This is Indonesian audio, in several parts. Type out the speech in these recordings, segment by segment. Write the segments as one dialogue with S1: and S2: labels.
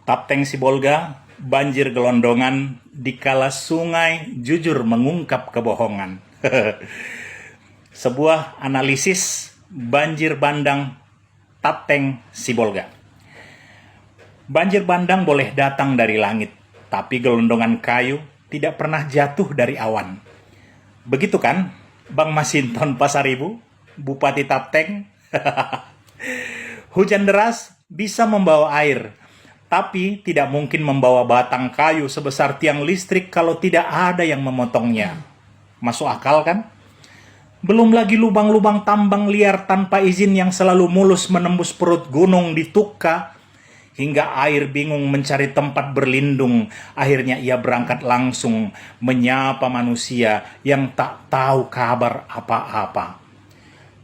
S1: Tapteng Sibolga, banjir gelondongan, dikala sungai jujur mengungkap kebohongan. Sebuah analisis banjir bandang Tapteng Sibolga. Banjir bandang boleh datang dari langit, tapi gelondongan kayu tidak pernah jatuh dari awan. Begitu kan, Bang Masinton Pasaribu, Bupati Tapteng? Hujan deras bisa membawa air, tapi tidak mungkin membawa batang kayu sebesar tiang listrik kalau tidak ada yang memotongnya. Masuk akal kan? Belum lagi lubang-lubang tambang liar tanpa izin yang selalu mulus menembus perut gunung di Tukka, hingga air bingung mencari tempat berlindung. Akhirnya ia berangkat langsung menyapa manusia yang tak tahu kabar apa-apa.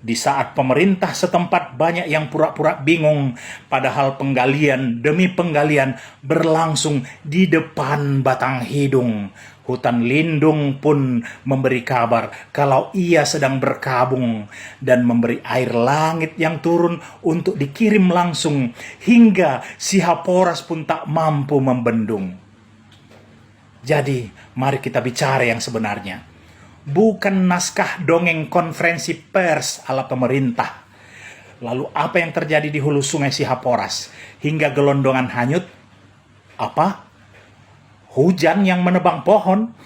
S1: Di saat pemerintah setempat banyak yang pura-pura bingung, padahal penggalian demi penggalian berlangsung di depan batang hidung. Hutan lindung pun memberi kabar kalau ia sedang berkabung dan memberi air langit yang turun untuk dikirim langsung, hingga si Haporas pun tak mampu membendung. Jadi, mari kita bicara yang sebenarnya. Bukan naskah dongeng konferensi pers ala pemerintah. Lalu apa yang terjadi di hulu sungai Sihaporas hingga gelondongan hanyut? Apa? Hujan yang menebang pohon?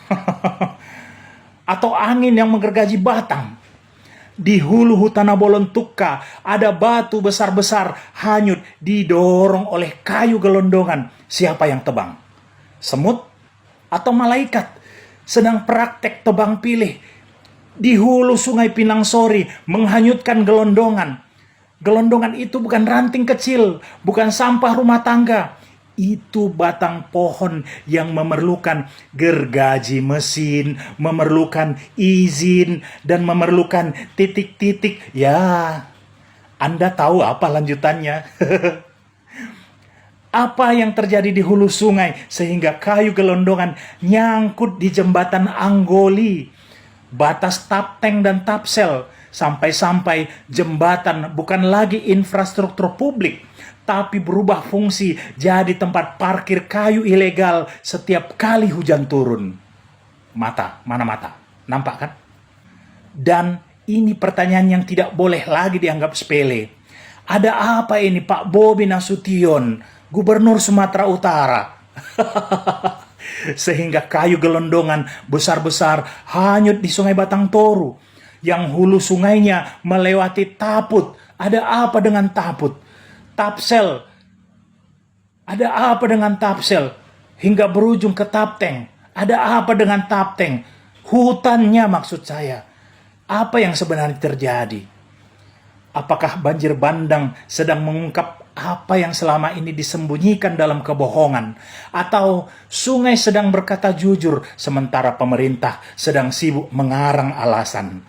S1: Atau angin yang menggergaji batang? Di hulu hutan Abolon Tukka ada batu besar-besar hanyut didorong oleh kayu gelondongan. Siapa yang tebang? Semut atau malaikat sedang praktek tebang pilih? Di hulu sungai Pinang Sori menghanyutkan gelondongan. Gelondongan itu bukan ranting kecil, bukan sampah rumah tangga. Itu batang pohon yang memerlukan gergaji mesin, memerlukan izin, dan memerlukan titik-titik. Ya, Anda tahu apa lanjutannya? Apa yang terjadi di hulu sungai sehingga kayu gelondongan nyangkut di jembatan Anggoli, batas Tapteng dan Tapsel, sampai-sampai jembatan bukan lagi infrastruktur publik, tapi berubah fungsi jadi tempat parkir kayu ilegal setiap kali hujan turun. Mana mata? Nampak kan? Dan ini pertanyaan yang tidak boleh lagi dianggap sepele. Ada apa ini Pak Bobi Nasution, Gubernur Sumatera Utara? Sehingga kayu gelondongan besar-besar hanyut di Sungai Batang Toru, yang hulu sungainya melewati Taput. Ada apa dengan Taput? Tapsel, ada apa dengan Tapsel? Hingga berujung ke Tapteng. Ada apa dengan Tapteng? Hutannya maksud saya. Apa yang sebenarnya terjadi? Apakah banjir bandang sedang mengungkap apa yang selama ini disembunyikan dalam kebohongan? Atau sungai sedang berkata jujur sementara pemerintah sedang sibuk mengarang alasan?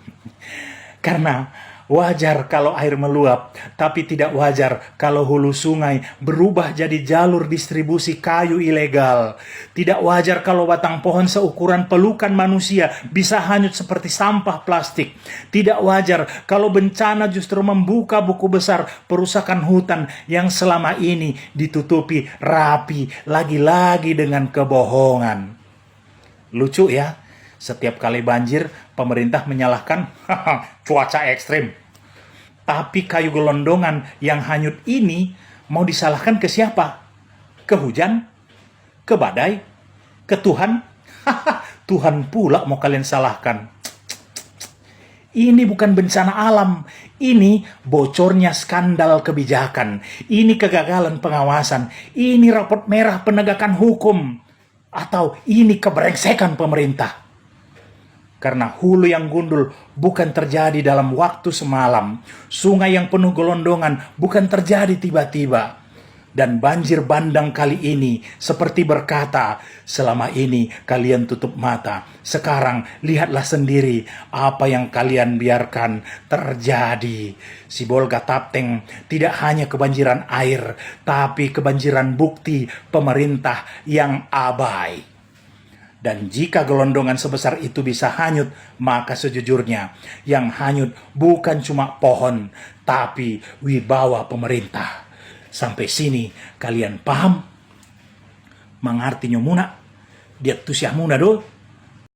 S1: Karena wajar kalau air meluap, tapi tidak wajar kalau hulu sungai berubah jadi jalur distribusi kayu ilegal. Tidak wajar kalau batang pohon seukuran pelukan manusia bisa hanyut seperti sampah plastik. Tidak wajar kalau bencana justru membuka buku besar perusakan hutan yang selama ini ditutupi rapi lagi-lagi dengan kebohongan. Lucu ya? Setiap kali banjir, pemerintah menyalahkan cuaca ekstrim. Tapi kayu gelondongan yang hanyut ini mau disalahkan ke siapa? Ke hujan? Ke badai? Ke Tuhan? Tuhan pula mau kalian salahkan. Ini bukan bencana alam. Ini bocornya skandal kebijakan. Ini kegagalan pengawasan. Ini rapot merah penegakan hukum. Atau ini kebrengsekan pemerintah. Karena hulu yang gundul bukan terjadi dalam waktu semalam. Sungai yang penuh gelondongan bukan terjadi tiba-tiba. Dan banjir bandang kali ini seperti berkata, selama ini kalian tutup mata. Sekarang lihatlah sendiri apa yang kalian biarkan terjadi. Sibolga Tapteng tidak hanya kebanjiran air, tapi kebanjiran bukti pemerintah yang abai. Dan jika gelondongan sebesar itu bisa hanyut, maka sejujurnya yang hanyut bukan cuma pohon, tapi wibawa pemerintah. Sampai sini kalian paham? mengartinya muna. Dia tuh siah muna do.